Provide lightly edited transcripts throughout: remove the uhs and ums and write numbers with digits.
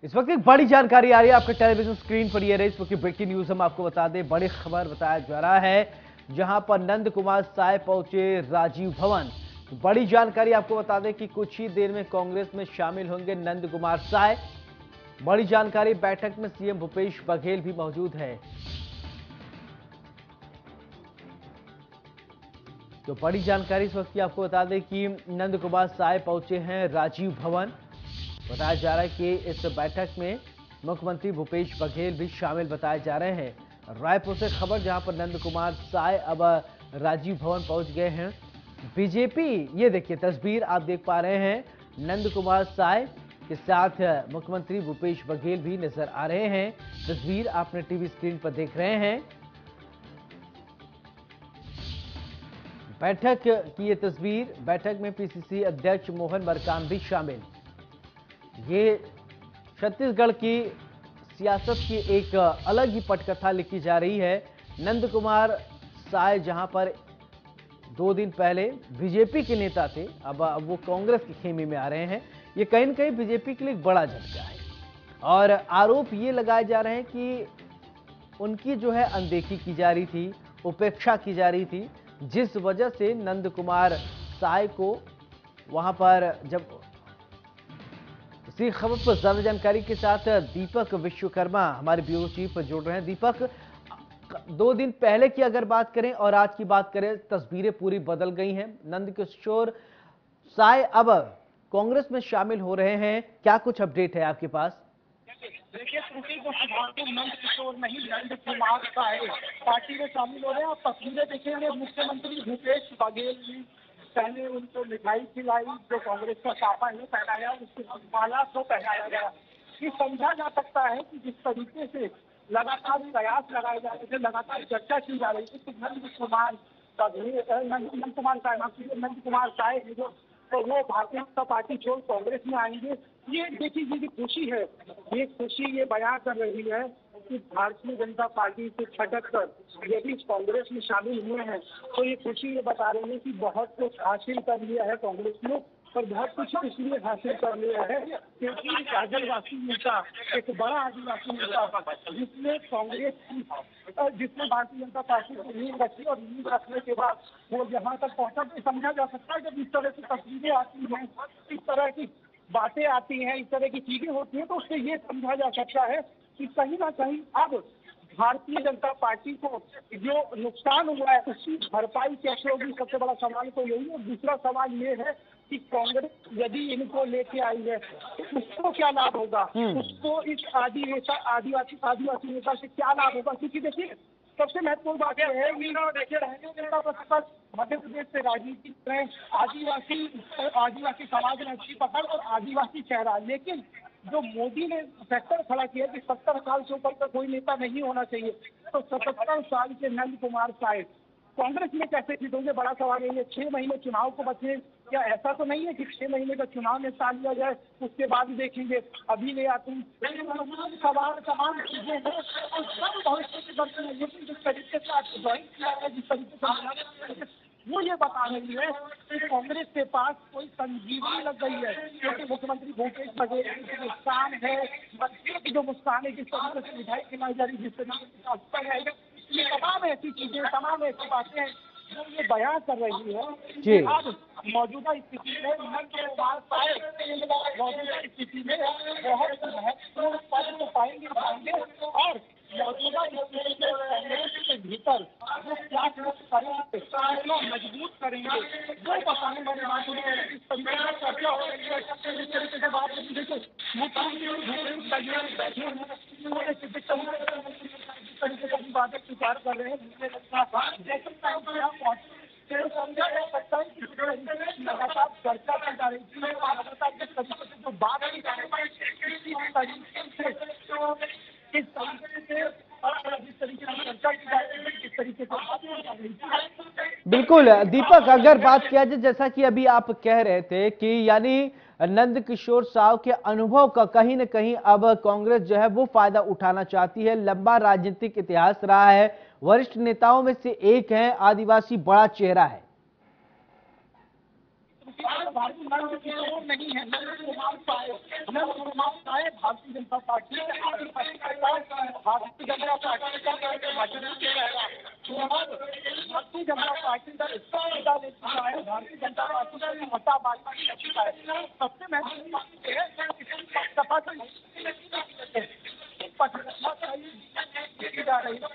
इस वक्त एक बड़ी जानकारी आ रही है आपके टेलीविजन स्क्रीन पर। ये रही इस वक्त की ब्रेकिंग न्यूज। हम आपको बता दें, बड़ी खबर बताया जा रहा है जहां पर नंद कुमार साय पहुंचे राजीव भवन। बड़ी जानकारी आपको बता दें कि कुछ ही देर में कांग्रेस में शामिल होंगे नंद कुमार साय। बड़ी जानकारी, बैठक में सीएम भूपेश बघेल भी मौजूद है। तो बड़ी जानकारी इस वक्त की आपको बता दें कि नंद कुमार साय पहुंचे हैं राजीव भवन। बताया जा रहा है कि इस बैठक में मुख्यमंत्री भूपेश बघेल भी शामिल बताए जा रहे हैं। रायपुर से खबर, जहां पर नंद कुमार साय अब राजीव भवन पहुंच गए हैं। बीजेपी, ये देखिए तस्वीर आप देख पा रहे हैं, नंद कुमार साय के साथ मुख्यमंत्री भूपेश बघेल भी नजर आ रहे हैं। तस्वीर आपने टीवी स्क्रीन पर देख रहे हैं। बैठक की ये तस्वीर, बैठक में पीसीसी अध्यक्ष मोहन मरकाम भी शामिल। ये छत्तीसगढ़ की सियासत की एक अलग ही पटकथा लिखी जा रही है। नंद कुमार साय जहां पर 2 दिन पहले बीजेपी के नेता थे, अब वो कांग्रेस के खेमे में आ रहे हैं। ये कहीं न कहीं बीजेपी के लिए एक बड़ा झटका है और आरोप ये लगाए जा रहे हैं कि उनकी जो है अनदेखी की जा रही थी, उपेक्षा की जा रही थी, जिस वजह से नंद कुमार साय को वहां पर जब इसी खबर पर ज्यादा जानकारी के साथ दीपक विश्वकर्मा हमारे ब्यूरो चीफ जुड़ रहे हैं। दीपक, 2 दिन पहले की अगर बात करें और आज की बात करें, तस्वीरें पूरी बदल गई हैं। नंद किशोर साय अब कांग्रेस में शामिल हो रहे हैं, क्या कुछ अपडेट है आपके पास? देखिए, त्रुटि को सुधारते नंद किशोर नहीं, नंद कुमार साय पार्टी में शामिल हो रहे हैं। आप तस्वीरें देखेंगे, मुख्यमंत्री भूपेश बघेल जी पहले उनको मिठाई खिलाई, जो कांग्रेस का साफा है पहनाया, उसके माला को पहनाया गया। ये समझा जा सकता है कि जिस तरीके से लगातार प्रयास लगाए जा रहे थे, लगातार चर्चा की जा रही थी कि नंद कुमार नंद कुमार साय नंद कुमार साय जो तो वो भारतीय जनता पार्टी छोड़ कांग्रेस में आएंगे। ये देखिए, ये खुशी है, ये खुशी ये बयां कर रही है कि भारतीय जनता पार्टी से छटक कर यदि कांग्रेस में शामिल हुए हैं, तो ये खुशी ये बता रही है कि बहुत कुछ हासिल कर लिया है कांग्रेस ने। और बहुत कुछ इसलिए हासिल कर लिया है क्योंकि एक आदिवासी नेता, एक बड़ा आदिवासी नेता जिसने कांग्रेस की जिसने भारतीय जनता पार्टी की नींव रखी और नींव रखने के बाद वो यहाँ तक पहुंचा, तो समझा जा सकता है जब इस तरह की तस्वीरें आती हैं, इस तरह की बातें आती हैं, इस तरह की चीजें होती हैं, तो उससे ये समझा जा सकता है कि कहीं ना कहीं अब भारतीय जनता पार्टी को जो नुकसान हुआ है उसकी भरपाई कैसे होगी, सबसे बड़ा सवाल तो यही है। दूसरा सवाल ये है कि कांग्रेस यदि इनको लेके आई है तो उसको क्या लाभ होगा, उसको इस आदिवासी नेता से क्या लाभ होगा। क्योंकि देखिए, सबसे महत्वपूर्ण बात यह है कि देखिए, रहने जनता पक्ष मध्य प्रदेश से राजनीति में आदिवासी समाज ने अच्छी पकड़ और आदिवासी चेहरा, लेकिन जो मोदी ने फैक्टर खड़ा किया कि 70 साल से ऊपर का कोई नेता नहीं होना चाहिए, तो 77 साल के नंद कुमार साय कांग्रेस में कैसे फिट होंगे, बड़ा सवाल है। 6 महीने चुनाव को बचे, क्या ऐसा तो नहीं है कि 6 महीने का चुनाव निपटा लिया जाए उसके बाद देखेंगे, अभी ले आते हैं। सवाल तमाम चीजें हैं और सब भविष्य के दर्शन है, लेकिन जिस तरीके से आज ज्वाइन किया है, जिस तरीके से वो ये बता रही है कि कांग्रेस के पास कोई संजीवनी लग गई है, क्योंकि मुख्यमंत्री भूपेश बघेल की जो मुस्कान है, मंत्रियों की जो मुस्कान है, जिस तरीके से मिठाई खिलाई जा रही है, जिस तरीके से अस्तर है, ये तमाम ऐसी चीजें, तमाम ऐसी बातें जो ये बयां कर रही है कि अब मौजूदा स्थिति में नंद कुमार साय मौजूदा स्थिति में बहुत महत्वपूर्ण पद को पाएंगे और मौजूदा स्थिति में कांग्रेस के भीतर जो क्या करेंगे, कितना मजबूत करेंगे, वो बताने वाले बात होगी। इस तरीके से चर्चा हो रही है, इस तरीके से बात होगी। देखिए, तरीके से भी बातें स्वीकार कर रहे हैं, मुझे लगता है जैसे समझा जा सकता है कि लगातार चर्चा की जा रही थी, लगातार जिस तरीके से जो बात की जा रही है, जिस तरीके से चर्चा की जा रही है, जिस तरीके से बात की जा रही थी। बिल्कुल दीपक, अगर बात किया जाए, जैसा कि अभी आप कह रहे थे कि यानी नंद किशोर साव के अनुभव का कहीं न कहीं अब कांग्रेस जो है वो फायदा उठाना चाहती है। लंबा राजनीतिक इतिहास रहा है, वरिष्ठ नेताओं में से एक है, आदिवासी बड़ा चेहरा है। नहीं है, नंद कुमार साय भारतीय जनता पार्टी के आगे भारतीय जनता पार्टी का मजबूत रहेगा। भारतीय जनता पार्टी का इस्तीफा दे चुका है, भारतीय जनता पार्टी का मता बांटना कर चुका है। सबसे महत्वपूर्ण बात यह है कि सपा को जा रही है।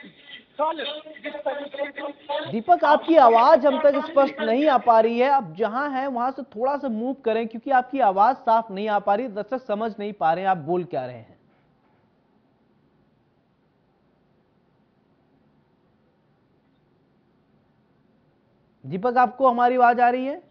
दीपक, आपकी आवाज हम तक स्पष्ट नहीं आ पा रही है। आप जहां हैं वहां से थोड़ा सा मूव करें, क्योंकि आपकी आवाज साफ नहीं आ पा रही। दर्शक समझ नहीं पा रहे हैं आप बोल क्या रहे हैं। दीपक, आपको हमारी आवाज आ रही है?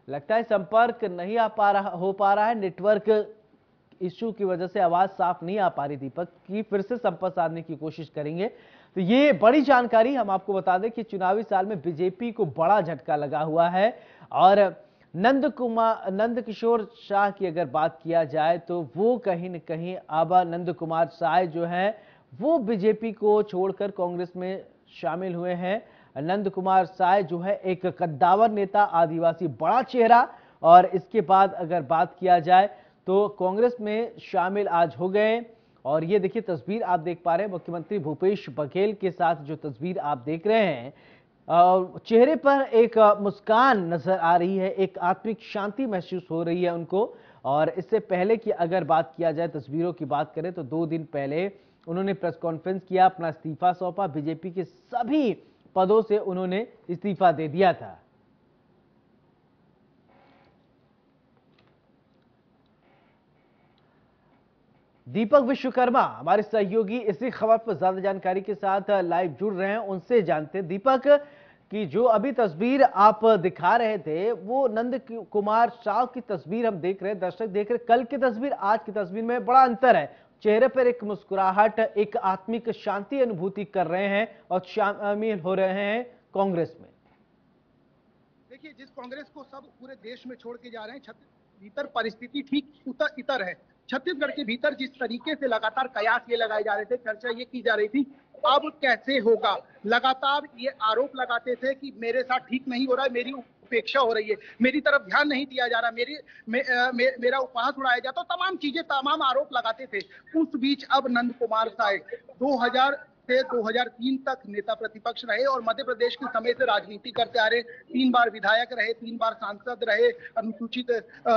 लगता है संपर्क नहीं हो पा रहा है। नेटवर्क इश्यू की वजह से आवाज साफ नहीं आ पा रही दीपक की। फिर से संपर्क साधने की कोशिश करेंगे। तो ये बड़ी जानकारी हम आपको बता दें कि चुनावी साल में बीजेपी को बड़ा झटका लगा हुआ है। और नंद किशोर शाह की अगर बात किया जाए तो वो कहीं न कहीं अब नंद कुमार साय जो है वो बीजेपी को छोड़कर कांग्रेस में शामिल हुए हैं। नंद कुमार साय जो है एक कद्दावर नेता, आदिवासी बड़ा चेहरा, और इसके बाद अगर बात किया जाए तो कांग्रेस में शामिल आज हो गए। और ये देखिए तस्वीर आप देख पा रहे हैं, मुख्यमंत्री भूपेश बघेल के साथ जो तस्वीर आप देख रहे हैं, चेहरे पर एक मुस्कान नजर आ रही है, एक आत्मिक शांति महसूस हो रही है उनको। और इससे पहले की अगर बात किया जाए, तस्वीरों की बात करें तो 2 दिन पहले उन्होंने प्रेस कॉन्फ्रेंस किया, अपना इस्तीफा सौंपा। बीजेपी के सभी पदों से उन्होंने इस्तीफा दे दिया था। दीपक विश्वकर्मा हमारे सहयोगी इसी खबर पर ज्यादा जानकारी के साथ लाइव जुड़ रहे हैं, उनसे जानते हैं। दीपक, कि जो अभी तस्वीर आप दिखा रहे थे वो नंद कुमार शाह की तस्वीर हम देख रहे हैं, दर्शक देख रहे हैं। कल की तस्वीर आज की तस्वीर में बड़ा अंतर है। चेहरे पर एक मुस्कुराहट, एक आत्मिक शांति अनुभूति कर रहे हैं और शामिल हो रहे हैं कांग्रेस में। देखिए, जिस कांग्रेस को सब पूरे देश में छोड़ के जा रहे हैं, छत्तीसगढ़ भीतर परिस्थिति ठीक इतर है। छत्तीसगढ़ के भीतर जिस तरीके से लगातार कयास ये लगाए जा रहे थे, चर्चा ये की जा रही थी अब कैसे होगा। लगातार ये आरोप लगाते थे कि मेरे साथ ठीक नहीं हो रहा है, मेरी उपेक्षा हो रही है, मेरी तरफ ध्यान नहीं दिया जा रहा, मेरा उपहास उड़ाया जाता, तो तमाम चीजें, तमाम आरोप लगाते थे। उस बीच अब नंद कुमार साय 2000 से 2003 तक नेता प्रतिपक्ष रहे और मध्य प्रदेश के समय से राजनीति करते आ रहे। 3 बार विधायक रहे, 3 बार सांसद रहे, अनुसूचित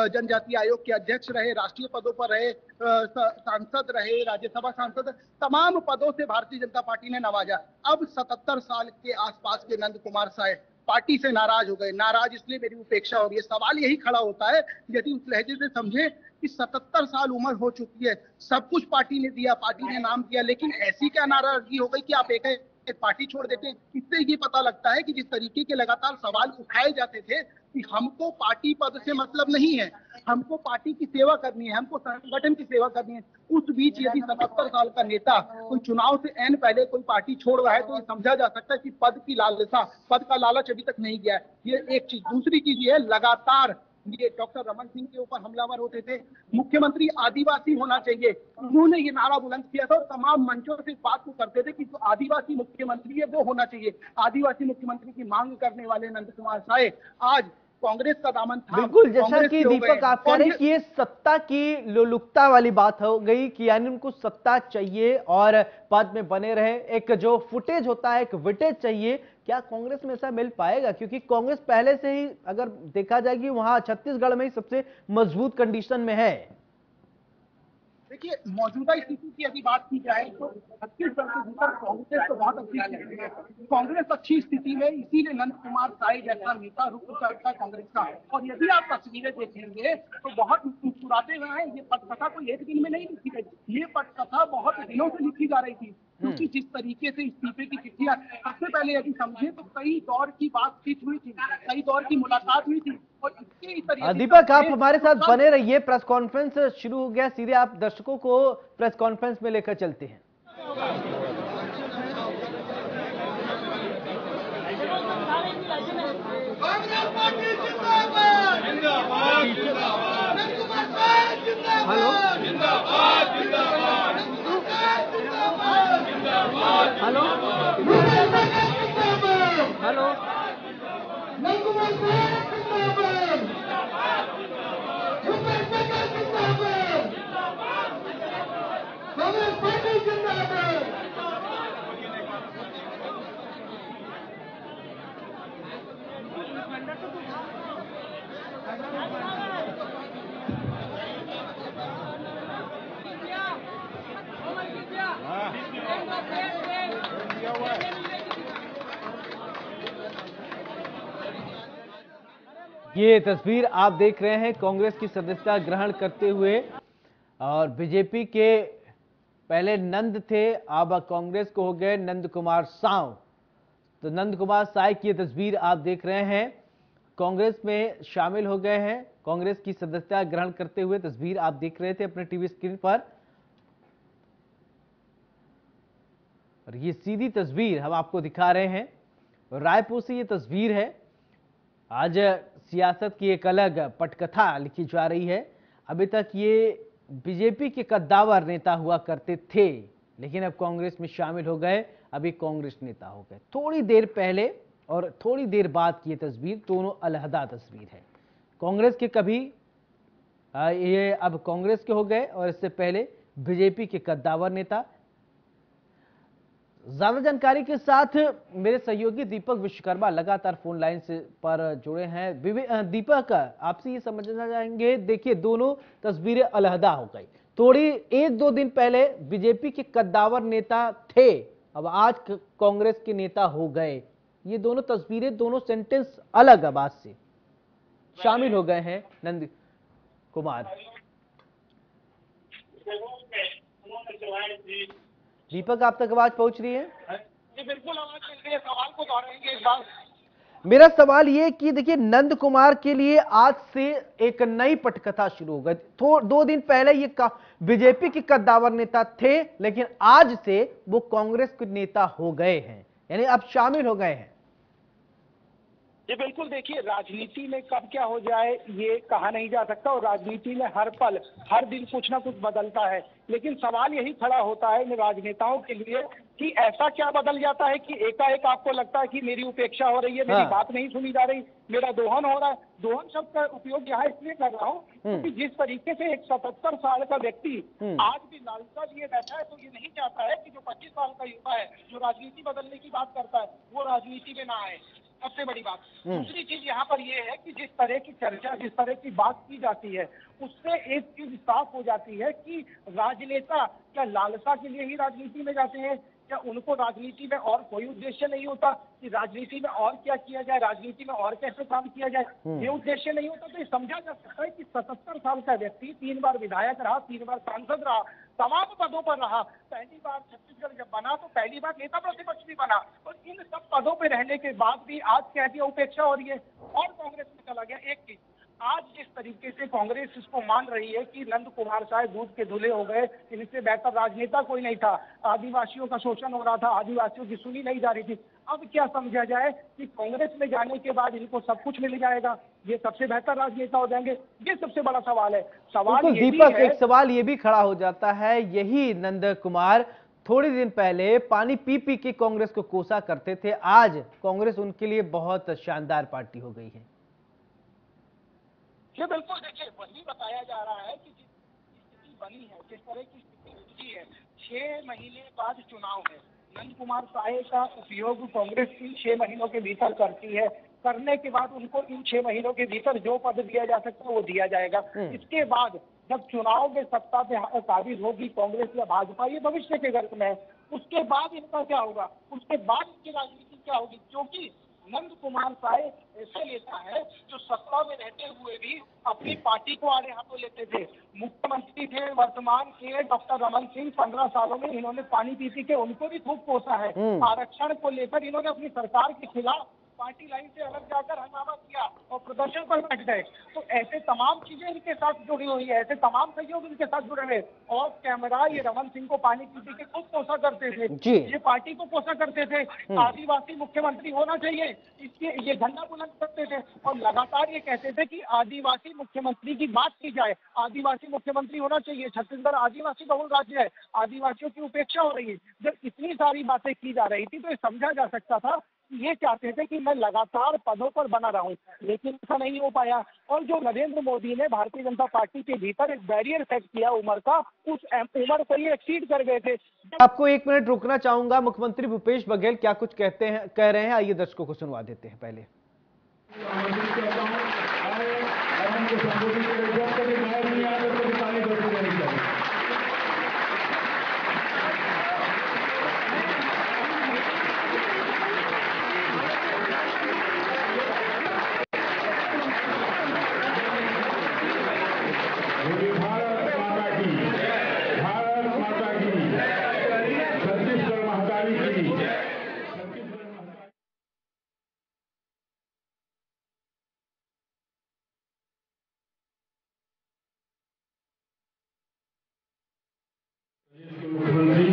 जनजाति आयोग के अध्यक्ष रहे, राष्ट्रीय पदों पर रहे, सांसद रहे, राज्यसभा सांसद, तमाम पदों से भारतीय जनता पार्टी ने नवाजा। अब 77 साल के आसपास के नंद कुमार साय पार्टी से नाराज हो गए। नाराज इसलिए मेरी उपेक्षा हो रही है। सवाल यही खड़ा होता है, यदि उस लहजे से समझे कि 77 साल उम्र हो चुकी है, सब कुछ पार्टी ने दिया, पार्टी ने नाम दिया, लेकिन ऐसी क्या नाराजगी हो गई कि आप एक पार्टी छोड़ देते हैं। इससे ये पता लगता है कि जिस तरीके के लगातार सवाल उठाए जाते थे कि हमको पार्टी पद से मतलब नहीं है, हमको पार्टी की सेवा करनी है, हमको संगठन की सेवा करनी है। उस बीच यदि 77 साल का नेता कोई चुनाव से एन पहले कोई पार्टी छोड़ रहा है तो ये समझा जा सकता है कि पद की लालसा, पद का लालच अभी तक नहीं गया है। ये एक चीज। दूसरी चीज ये है, लगातार ये डॉक्टर रमन सिंह के ऊपर हमलावर होते थे। मुख्यमंत्री आदिवासी होना चाहिए, उन्होंने ये नारा बुलंद किया था और तमाम मंचों से इस बात को करते थे कि जो आदिवासी मुख्यमंत्री है वो होना चाहिए। आदिवासी मुख्यमंत्री की मांग करने वाले नंद कुमार साय आज कांग्रेस का दामन था। बिल्कुल, जैसा कि दीपक आप कह रहे हैं कि ये सत्ता की लोलुपता वाली बात हो गई कि यानी उनको सत्ता चाहिए और पद में बने रहे। एक जो फुटेज होता है, एक विटेज चाहिए। क्या कांग्रेस में ऐसा मिल पाएगा? क्योंकि कांग्रेस पहले से ही अगर देखा जाए कि वहां छत्तीसगढ़ में ही सबसे मजबूत कंडीशन में है। देखिए, मौजूदा स्थिति की यदि बात की जाए तो छत्तीसगढ़ के भीतर कांग्रेस तो बहुत अच्छी स्थिति है। कांग्रेस अच्छी स्थिति में, इसीलिए नंद कुमार साय जैसा नेता रुक करता है कांग्रेस का। और यदि आप तस्वीरें देखेंगे तो बहुत मुस्कुराते हुए हैं। ये पटकथा तो एक दिन में नहीं लिखी गई, ये पटकथा बहुत दिनों से लिखी जा रही थी। क्योंकि जिस तरीके से इस्तीफे की चिट्ठियां, सबसे पहले यदि समझे तो कई दौर की बातचीत हुई थी, कई दौर की मुलाकात हुई थी। दीपक, आप हमारे साथ बने रहिए। प्रेस कॉन्फ्रेंस शुरू हो गया, सीधे आप दर्शकों को प्रेस कॉन्फ्रेंस में लेकर चलते हैं। हेलो हेलो हेलो ये तस्वीर आप देख रहे हैं कांग्रेस की सदस्यता ग्रहण करते हुए, और बीजेपी के पहले नंद थे, अब कांग्रेस को हो गए नंद कुमार साव। तो नंद कुमार साय की ये तस्वीर आप देख रहे हैं, कांग्रेस में शामिल हो गए हैं। कांग्रेस की सदस्यता ग्रहण करते हुए तस्वीर आप देख रहे थे अपने टीवी स्क्रीन पर, और ये सीधी तस्वीर हम आपको दिखा रहे हैं। रायपुर से ये तस्वीर है। आज सियासत की एक अलग पटकथा लिखी जा रही है। अभी तक ये बीजेपी के कद्दावर नेता हुआ करते थे, लेकिन अब कांग्रेस में शामिल हो गए, अभी कांग्रेस नेता हो गए। थोड़ी देर पहले और थोड़ी देर बाद की ये तस्वीर, दोनों अलहदा तस्वीर है। कांग्रेस के कभी ये अब कांग्रेस के हो गए, और इससे पहले बीजेपी के कद्दावर नेता। ज्यादा जानकारी के साथ मेरे सहयोगी दीपक विश्वकर्मा लगातार फोन लाइन से पर जुड़े हैं। दीपक, आपसे ये समझना चाहेंगे, देखिए दोनों तस्वीरें अलहदा हो गई। थोड़ी एक दो दिन पहले बीजेपी के कद्दावर नेता थे, अब आज कांग्रेस के नेता हो गए। ये दोनों तस्वीरें, दोनों सेंटेंस अलग आवाज से शामिल हो गए हैं नंद कुमार। दीपक, आप तक आवाज पहुंच रही है? जी बिल्कुल आवाज मिल रही है। सवाल को दोहराएंगे इस बार। मेरा सवाल ये कि देखिए, नंद कुमार के लिए आज से एक नई पटकथा शुरू हो गई। दो दिन पहले ये बीजेपी के कद्दावर नेता थे, लेकिन आज से वो कांग्रेस के नेता हो गए हैं, यानी अब शामिल हो गए हैं। जी बिल्कुल, देखिए राजनीति में कब क्या हो जाए ये कहा नहीं जा सकता, और राजनीति में हर पल हर दिन कुछ ना कुछ बदलता है। लेकिन सवाल यही खड़ा होता है इन राजनेताओं के लिए कि ऐसा क्या बदल जाता है कि एकाएक आपको लगता है कि मेरी उपेक्षा हो रही है, मेरी बात नहीं सुनी जा रही, मेरा दोहन हो रहा है। दोहन शब्द का उपयोग यहाँ इसलिए कर रहा हूँ क्योंकि जिस तरीके से एक 77 साल का व्यक्ति आज भी लालसा लिए बैठा है, तो ये नहीं चाहता है कि जो 25 साल का युवा है, जो राजनीति बदलने की बात करता है, वो राजनीति में ना आए। सबसे बड़ी बात। दूसरी चीज यहाँ पर ये है कि जिस तरह की चर्चा, जिस तरह की बात की जाती है, उससे एक चीज साफ हो जाती है कि राजनेता क्या लालसा के लिए ही राजनीति में जाते हैं, क्या उनको राजनीति में और कोई उद्देश्य नहीं होता कि राजनीति में और क्या किया जाए, राजनीति में और कैसे काम किया जाए, ये उद्देश्य नहीं होता। तो ये समझा जा सकता है कि 77 साल का व्यक्ति 3 बार विधायक रहा, 3 बार सांसद रहा, तमाम पदों पर रहा, पहली बार छत्तीसगढ़ जब बना तो पहली बार नेता प्रतिपक्ष भी बना, और इन सब पदों पर रहने के बाद भी आज कह दिया उपेक्षा हो रही है और कांग्रेस में चला गया। एक चीज, आज जिस तरीके से कांग्रेस इसको मान रही है कि नंद कुमार साय दूध के धुले हो गए, इनसे बेहतर राजनेता कोई नहीं था, आदिवासियों का शोषण हो रहा था, आदिवासियों की सुनी नहीं जा रही थी, अब क्या समझा जाए कि कांग्रेस में जाने के बाद इनको सब कुछ मिल जाएगा, ये सबसे बेहतर राजनेता हो जाएंगे? ये सबसे बड़ा सवाल है। सवाल ये दीपक, एक सवाल ये भी खड़ा हो जाता है, यही नंद कुमार थोड़ी दिन पहले पानी पी पी के कांग्रेस को कोसा करते थे, आज कांग्रेस उनके लिए बहुत शानदार पार्टी हो गई है। ये बिल्कुल, देखिए वही बताया जा रहा है कि जिस स्थिति बनी है, जिस तरह की स्थिति उठी है, 6 महीने बाद चुनाव है, नंद कुमार साय का उपयोग कांग्रेस इन 6 महीनों के भीतर करती है, करने के बाद उनको इन 6 महीनों के भीतर जो पद दिया जा सकता है वो दिया जाएगा। इसके बाद जब चुनाव में सत्ता पे काबिज होगी कांग्रेस या भाजपा, ये भविष्य के गर्भ में है, उसके बाद इनका क्या होगा, उसके बाद इनकी राजनीति क्या होगी? क्योंकि नंद कुमार साय ऐसे नेता है जो सत्ता में रहते हुए भी अपनी पार्टी को आड़े हाथों लेते थे। मुख्यमंत्री थे वर्तमान के डॉक्टर रमन सिंह, 15 सालों में इन्होंने पानी पी पी के उनको भी खूब कोसा है। आरक्षण को लेकर इन्होंने अपनी सरकार के खिलाफ पार्टी लाइन से अलग जाकर हंगामा किया और प्रदर्शन पर बैठ गए। तो ऐसे तमाम चीजें इनके साथ जुड़ी हुई है, ऐसे तमाम सहयोग इनके साथ जुड़े हुए। और कैमरा ये रमन सिंह को पानी पी पी के खुद कोसा करते थे, ये पार्टी को कोसा करते थे, आदिवासी मुख्यमंत्री होना चाहिए, इसके ये झंडा बुलंद करते थे और लगातार ये कहते थे कि आदिवासी मुख्यमंत्री की बात की जाए, आदिवासी मुख्यमंत्री होना चाहिए, छत्तीसगढ़ आदिवासी बहुल राज्य है, आदिवासियों की उपेक्षा हो रही है। जब इतनी सारी बातें की जा रही थी तो ये समझा जा सकता था ये चाहते थे कि मैं लगातार पदों पर बना रहूं, लेकिन ऐसा नहीं हो पाया। और जो नरेंद्र मोदी ने भारतीय जनता पार्टी के भीतर एक बैरियर सेट किया उम्र का, उस उम्र को ये एक्सीड कर गए थे। आपको 1 मिनट रुकना चाहूंगा। मुख्यमंत्री भूपेश बघेल क्या कुछ कह रहे हैं, आइए दर्शकों को सुनवा देते हैं। पहले मुख्यमंत्री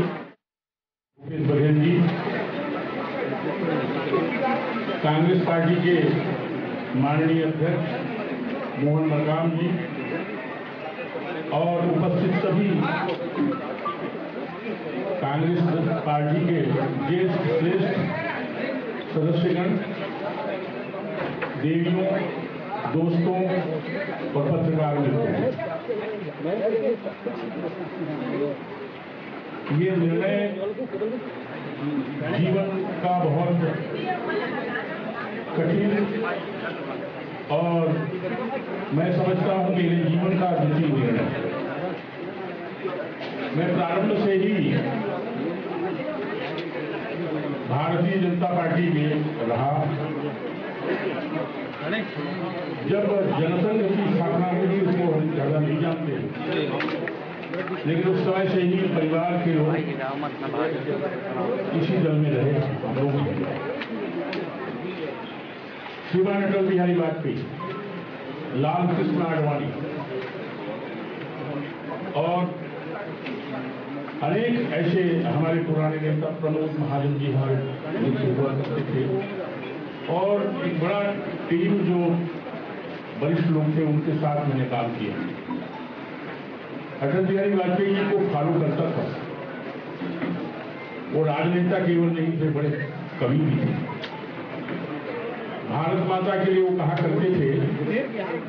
भूपेश बघेल जी, कांग्रेस पार्टी के माननीय अध्यक्ष मोहन मरकाम जी और उपस्थित सभी कांग्रेस पार्टी के ज्येष्ठ श्रेष्ठ सदस्यगण, देवियों, दोस्तों और पत्रकार मित्रों, ये निर्णय जीवन का बहुत कठिन और मैं समझता हूं मेरे जीवन का अद्वितीय निर्णय। मैं प्रारंभ से ही भारतीय जनता पार्टी में रहा। जब जनसंघ की स्थापना हुई थी उसको हम ज्यादा नहीं जानते, लेकिन उस समय से ही परिवार के लोग इसी दल में रहे। हम लोग श्रीमान अटल बिहारी वाजपेयी, लाल कृष्ण आडवाणी और अनेक ऐसे हमारे पुराने नेता, प्रमोद महाजन जी हमारे नेतृत्व करते थे और एक बड़ा टीम जो वरिष्ठ लोग थे उनके साथ मैंने काम किया। अटल बिहारी वाजपेयी जी को फॉलो करता था। वो राजनेता केवल नहीं थे, बड़े कवि भी थे। भारत माता के लिए वो कहा करते थे,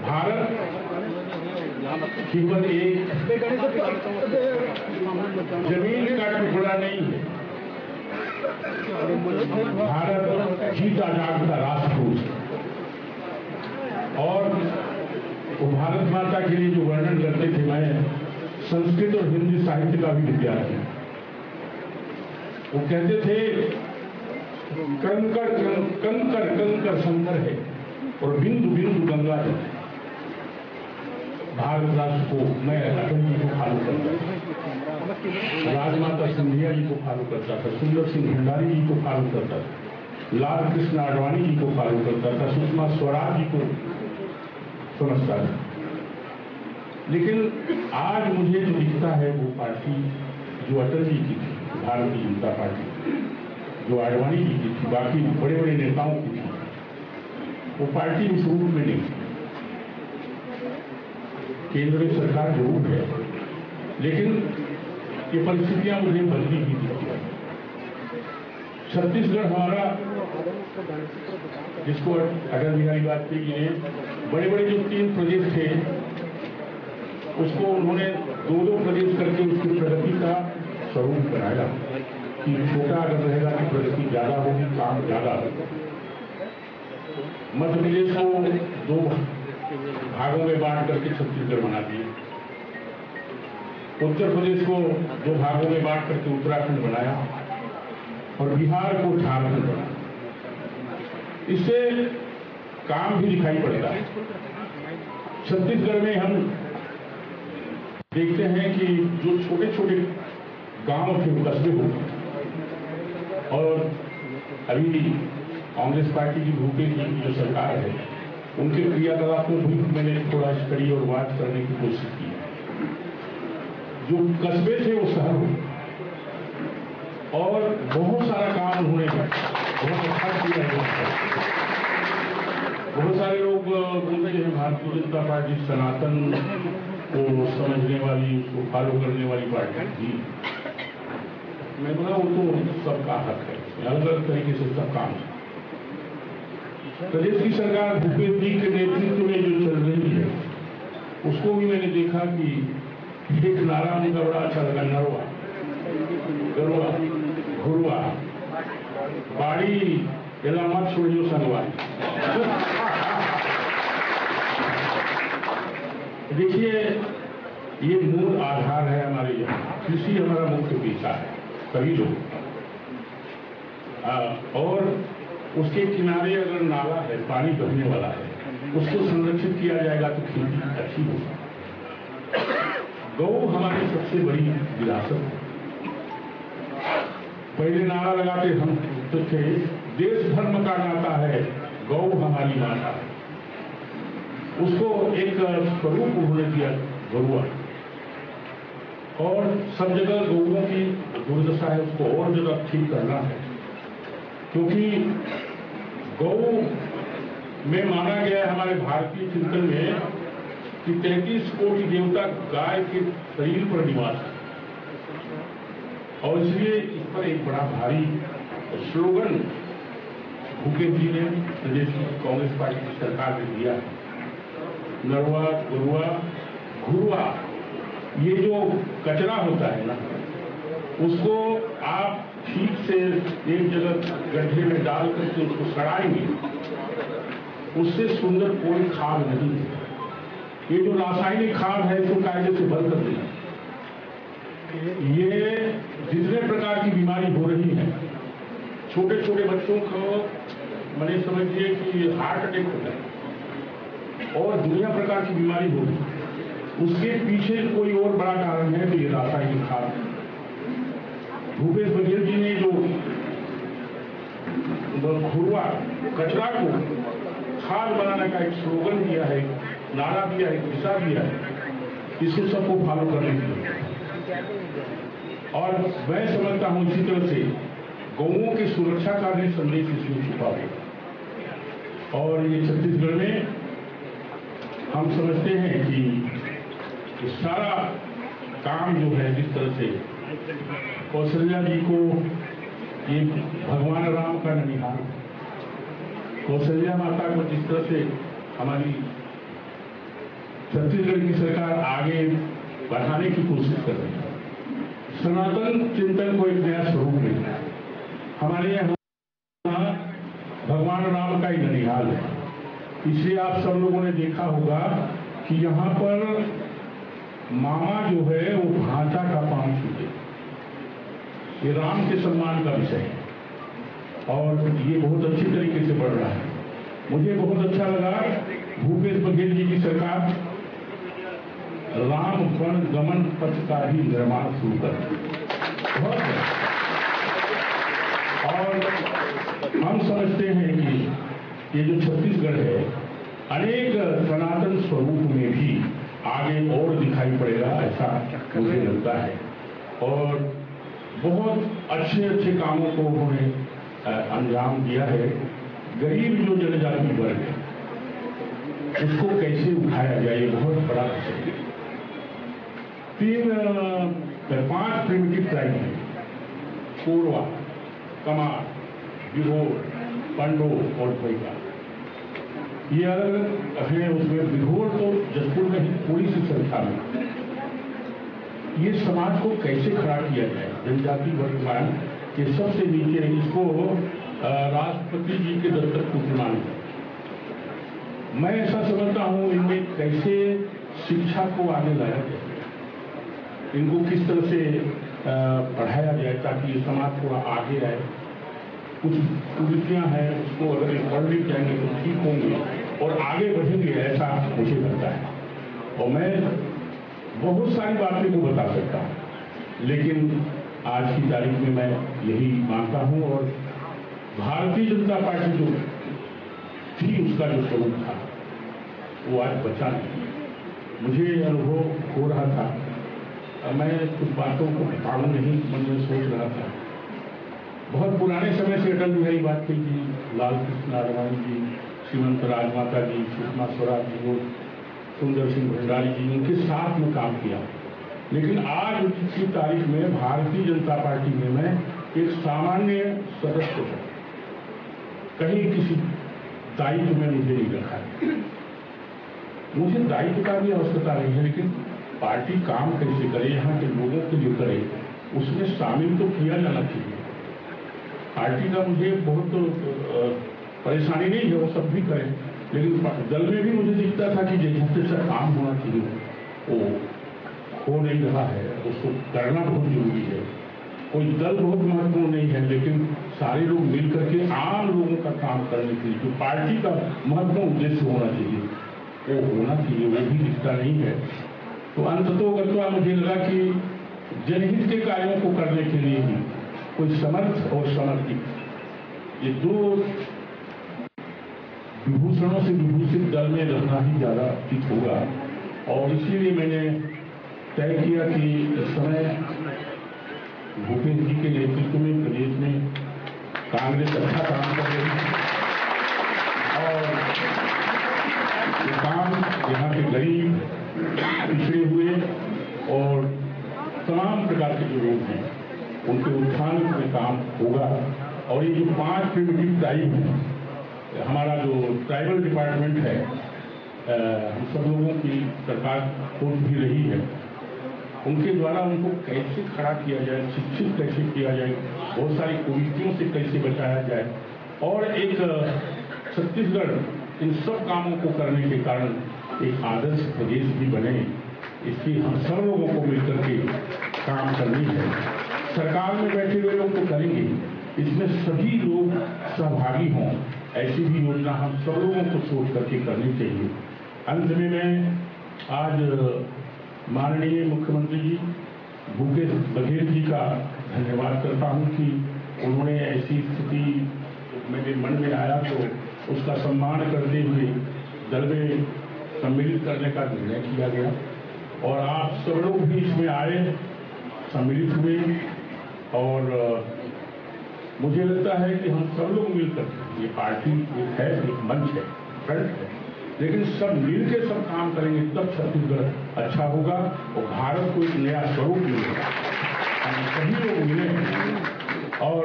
भारत केवल एक जमीन का टुकड़ा नहीं है, भारत जीता जागता राष्ट्र है। और वो भारत माता के लिए जो वर्णन करते थे, मैं संस्कृत और हिंदी साहित्य का भी विद्यार्थी। वो कहते थे कंकर कंकर कंकर संकर है और बिंदु बिंदु गंगा है। भारत राष्ट्र को मैं अटल जी को फॉलो करता था, राजमाता सिंधिया जी को फॉलो करता था, सुंदर सिंह भंडारी जी को फॉलो करता था, लाल कृष्ण आडवाणी जी को फॉलो करता था, सुषमा स्वराज जी को समझता था। लेकिन आज मुझे जो दिखता है वो पार्टी जो अटल जी की थी, भारतीय जनता पार्टी जो आडवाणी जी की थी, बाकी बड़े बड़े नेताओं की थी, वो पार्टी उस रूप में नहीं। केंद्र में सरकार जरूर है, लेकिन ये परिस्थितियां मुझे बदली ही दिखती है। छत्तीसगढ़ हमारा, जिसको अटल बिहारी वाजपेयी जी ने बड़े बड़े जो 3 प्रदेश थे उसको उन्होंने 2-2 प्रदेश करके उसकी प्रगति का स्वरूप बनाया कि छोटा अगर रहेगा तो प्रगति ज्यादा होगी, काम ज्यादा होगा। मध्य प्रदेश को 2 भागों में बांट करके छत्तीसगढ़ बना दिए, उत्तर प्रदेश को 2 भागों में बांट करके उत्तराखंड बनाया और बिहार को झारखंड बनाया। इससे काम भी दिखाई पड़ता है। छत्तीसगढ़ में हम देखते हैं कि जो छोटे छोटे गांव थे, कस्बे होते, और अभी कांग्रेस पार्टी की भूपेश जी की जो सरकार है उनके क्रियाकलाप को भी मैंने थोड़ा स्टडी और वाच करने की कोशिश की। जो कस्बे थे वो शहर हो और बहुत सारा काम उन्होंने बहुत अच्छा किया। बहुत सारे लोग बोलते हैं भारतीय जनता पार्टी सनातन को समझने वाली, उसको फॉलो करने वाली पार्टी थी। मैं बोला वो तो सबका हक है, अलग अलग तरीके से सब काम है। प्रदेश की सरकार भूपेश जी के नेतृत्व में जो चल रही है, उसको भी मैंने देखा कि एक नारा मुझे बड़ा अच्छा लगा, नरवा गरुआ घुरुआ बाड़ी एला मत छोड़ियो संगवा। देखिए, ये मूल आधार है हमारे यहाँ। कृषि हमारा मुख्य पेशा है सभी लोग, और उसके किनारे अगर नाला है, पानी बहने वाला है, उसको संरक्षित किया जाएगा तो खेती अच्छी होगी। गौ हमारी सबसे बड़ी विरासत है। पहले नारा लगाते हम तो थे, देश धर्म का नाता है, गौ हमारी माता है। उसको एक स्वरूप उन्होंने दिया गरुआ, और सब जगह गौओं की दुर्दशा है, उसको और जगह ठीक करना है, क्योंकि गौ में माना गया है हमारे भारतीय चिंतन में कि 33 कोटि देवता गाय के शरीर पर निवास है, और इसलिए इस पर एक बड़ा भारी स्लोगन भूपेश जी ने प्रदेश की कांग्रेस पार्टी की सरकार ने दिया है, नरवा गरुआ घुरुआ। ये जो कचरा होता है ना, उसको आप ठीक से एक जगह गड्ढे में डाल करके उसको सड़ाएंगे, उससे सुंदर कोई खाद नहीं है। ये जो रासायनिक खाद है इसको कायदे से बंद कर देना। ये जितने प्रकार की बीमारी हो रही है, छोटे छोटे बच्चों को मैंने समझिए कि हार्ट अटैक होता है और दुनिया प्रकार की बीमारी हो रही है, उसके पीछे कोई और बड़ा कारण है तो ये रासायनिक खाद। भूपेश बघेल जी ने जो घुरुआ कचरा को खाद बनाने का एक स्लोगन दिया है, नारा दिया है, दिशा दिया है, इसको सबको फॉलो करने की जरूरत है। और मैं समझता हूं इसी तरह से गौओं की सुरक्षा का भी संदेश इसमें छुपा हुआ। और ये छत्तीसगढ़ में हम समझते हैं कि सारा काम जो है, जिस तरह से कौशल्या जी को ये भगवान राम का ननिहाल, कौशल्या माता को जिस तरह से हमारी छत्तीसगढ़ की सरकार आगे बढ़ाने की कोशिश कर रही है, सनातन चिंतन को एक नया स्वरूप मिला है। हमारे यहाँ भगवान राम का ही ननिहाल है, इसलिए आप सब लोगों ने देखा होगा कि यहाँ पर मामा जो है वो भांजा का पांव छूटे, ये राम के सम्मान का विषय है और ये बहुत अच्छी तरीके से बढ़ रहा है। मुझे बहुत अच्छा लगा भूपेश बघेल जी की सरकार राम वन गमन पथ का ही निर्माण शुरू कर, बहुत है। और हम समझते हैं कि ये जो छत्तीसगढ़ है अनेक सनातन स्वरूप में भी आगे और दिखाई पड़ेगा, ऐसा मुझे लगता है। और बहुत अच्छे अच्छे कामों को उन्होंने अंजाम दिया है। गरीब जो जनजाति वर्ग है उसको कैसे उठाया जाए, ये बहुत बड़ा विषय है। 5 प्रिमिटिव ट्राइब है, कोरवा, कमार, बिघोर, पंडो और भोईका। ये अलग है, उसमें बिघोर तो जसपुर में ही थोड़ी सी संख्या में। ये समाज को कैसे खड़ा किया जाए, जनजाति वर्गमान के सबसे नीचे, इसको राष्ट्रपति जी के दस्तक को प्रमाण। मैं ऐसा समझता हूं इनमें कैसे शिक्षा को आगे लाया जाए, इनको किस तरह से पढ़ाया जाए ताकि ये समाज थोड़ा आगे आए। कुछ कुरीतियां हैं उसको अगर पढ़ लिख जाएंगे तो ठीक होंगे और आगे बढ़ेंगे, ऐसा मुझे लगता है। और मैं बहुत सारी बातें को बता सकता हूं, लेकिन आज की तारीख में मैं यही मानता हूं। और भारतीय जनता पार्टी जो थी उसका जो स्वरूप था वो आज बचा नहीं। मुझे अनुभव हो रहा था, मैं कुछ बातों को बताऊं नहीं, मन में सोच रहा था। बहुत पुराने समय से अटल बिहारी वाजपेयी जी, लाल कृष्ण आडवाणी जी, श्रीमंत राजमाता जी, सुषमा स्वराज जी, सुंदर सिंह भंडारी जी, उनके साथ में काम किया। लेकिन आज की तारीख में भारतीय जनता पार्टी में मैं एक सामान्य सदस्य हूं, कहीं किसी दायित्व में मुझे नहीं रखा है। मुझे दायित्व का भी आवश्यकता नहीं है, लेकिन पार्टी काम कैसे करे, यहाँ के लोगों के लिए करे, उसमें शामिल तो किया जाना चाहिए। पार्टी का मुझे बहुत परेशानी नहीं है, वो सब भी करें, लेकिन दल में भी मुझे दिखता था कि जैसा काम होना चाहिए वो हो नहीं रहा है, उसको करना बहुत जरूरी है। कोई दल बहुत महत्वपूर्ण नहीं है, लेकिन सारे लोग मिलकर के आम लोगों का काम करने के लिए जो पार्टी का महत्वपूर्ण उद्देश्य होना चाहिए वो होना चाहिए, वो भी दिखता नहीं है। तो अंततोगत्वा मुझे लगा कि जनहित के कार्यों को करने के लिए ही कोई समर्थ और समर्पित ये दो विभूषणों से विभूषित दल में रहना ही ज्यादा उचित होगा, और इसीलिए मैंने तय किया कि इस समय भूपेश जी के नेतृत्व में प्रदेश में कांग्रेस अच्छा काम कर रही है, और ये काम यहाँ के गरीब, पिछड़े हुए और तमाम प्रकार के जो लोग हैं उनके उत्थान में काम होगा। और ये जो 5 प्रिमिटिव ट्राइब हैं, हमारा जो ट्राइबल डिपार्टमेंट है, हम सब लोगों की सरकार खोज भी रही है, उनके द्वारा उनको कैसे खड़ा किया जाए, शिक्षित कैसे किया जाए, बहुत सारी कुरीतियों से कैसे बचाया जाए, और एक छत्तीसगढ़ इन सब कामों को करने के कारण एक आदर्श प्रदेश भी बने, इसकी हम सब लोगों को मिलकर के काम करनी है। सरकार में बैठे हुए लोग तो करेंगे, इसमें सभी लोग सहभागी हों, ऐसी भी योजना हम सब लोगों को सोच करके करनी चाहिए। अंत में मैं आज माननीय मुख्यमंत्री जी भूपेश बघेल जी का धन्यवाद करता हूं कि उन्होंने ऐसी स्थिति मेरे मन में आया तो उसका सम्मान करते हुए दल में सम्मिलित करने का निर्णय किया गया, और आप सब लोग भी इसमें आए, सम्मिलित हुए, और मुझे लगता है कि हम सब लोग मिलकर, ये पार्टी एक है, एक मंच है, फ्रंट है, लेकिन सब मिलकर सब काम करेंगे तब छत्तीसगढ़ अच्छा होगा और भारत को एक नया स्वरूप मिलेगा। हम सभी लोग मिले, और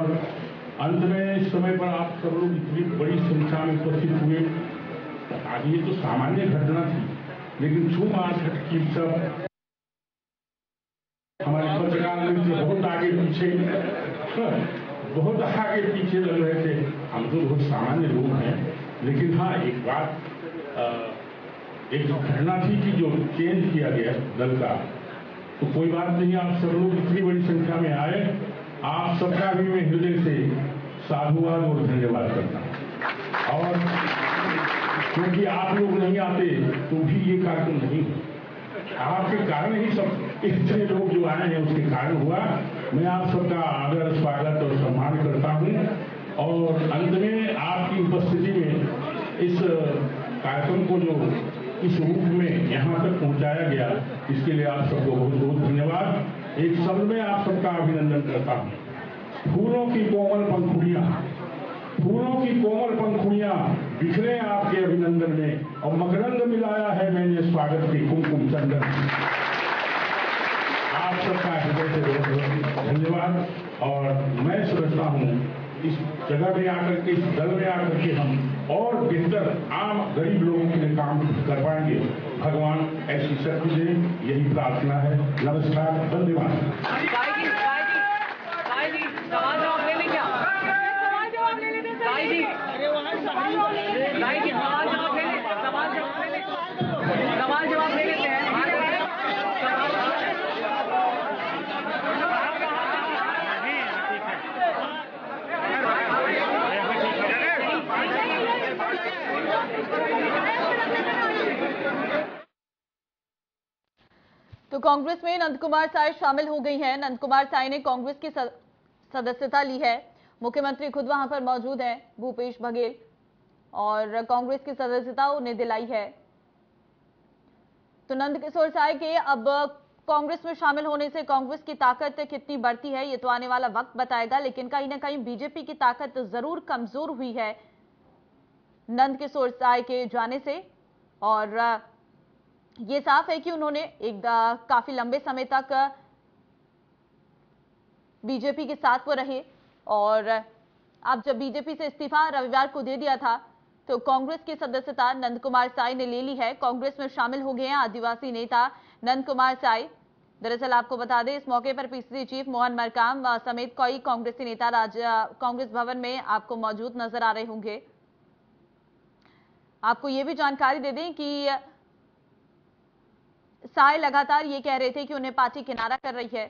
अंत में इस समय पर आप सब लोग इतनी बड़ी संख्या में उपस्थित हुए, आगे ये तो सामान्य घटना थी, लेकिन छूमार की सब हमारे पत्रकार मित्र बहुत आगे पीछे लग रहे थे। हम तो बहुत सामान्य लोग हैं, लेकिन हाँ एक बात, एक घटना थी कि जो चेंज किया गया दल का, तो कोई बात नहीं, आप सब लोग इतनी बड़ी संख्या में आए, आप सबका भी मैं हृदय से साधुवाद और धन्यवाद करता हूँ। और क्योंकि आप लोग नहीं आते तो भी ये कार्यक्रम नहीं हुआ, आपके कारण ही सब इतने लोग जो आए हैं उसके कारण हुआ। मैं आप सबका आदर, स्वागत और सम्मान करता हूँ, और अंत में आपकी उपस्थिति में इस कार्यक्रम को जो इस रूप में यहाँ तक पहुँचाया गया, इसके लिए आप सबको बहुत बहुत धन्यवाद। एक शब्द में आप सबका अभिनंदन करता हूँ। फूलों की कोमल पंखुड़ियां बिखरे आपके अभिनंदन में, और मकरंद मिलाया है मैंने स्वागत के कुमकुम चंदन। आप सबका हृदय से बहुत बहुत धन्यवाद। और मैं समझता हूँ इस जगह में आकर के, इस दल में आकर के हम और बेहतर आम गरीब लोगों के लिए काम कर पाएंगे। भगवान ऐसी शक्ति दे, यही प्रार्थना है। नमस्कार, धन्यवाद। सवाल जवाब ले लेते हैं। तो कांग्रेस में नंदकुमार साय शामिल हो गई हैं। नंदकुमार साय ने कांग्रेस की सदस्यता ली है। मुख्यमंत्री खुद वहां पर मौजूद हैं, भूपेश बघेल, और कांग्रेस की सदस्यता उन्हें दिलाई है। तो नंदकिशोर साय के अब कांग्रेस में शामिल होने से कांग्रेस की ताकत कितनी बढ़ती है ये तो आने वाला वक्त बताएगा, लेकिन कहीं ना कहीं बीजेपी की ताकत जरूर कमजोर हुई है नंदकिशोर साय के जाने से। और ये साफ है कि उन्होंने एक काफी लंबे समय तक बीजेपी के साथ वो रहे, और अब जब बीजेपी से इस्तीफा रविवार को दे दिया था, तो कांग्रेस की सदस्यता नंद कुमार साय ने ले ली है। कांग्रेस में शामिल हो गए हैं आदिवासी नेता नंद कुमार साय। दरअसल आपको बता दें, इस मौके पर पीसीसी चीफ मोहन मरकाम समेत कई कांग्रेसी नेता कांग्रेस भवन में आपको मौजूद नजर आ रहे होंगे। आपको यह भी जानकारी दे दें कि साय लगातार ये कह रहे थे कि उन्हें पार्टी किनारा कर रही है।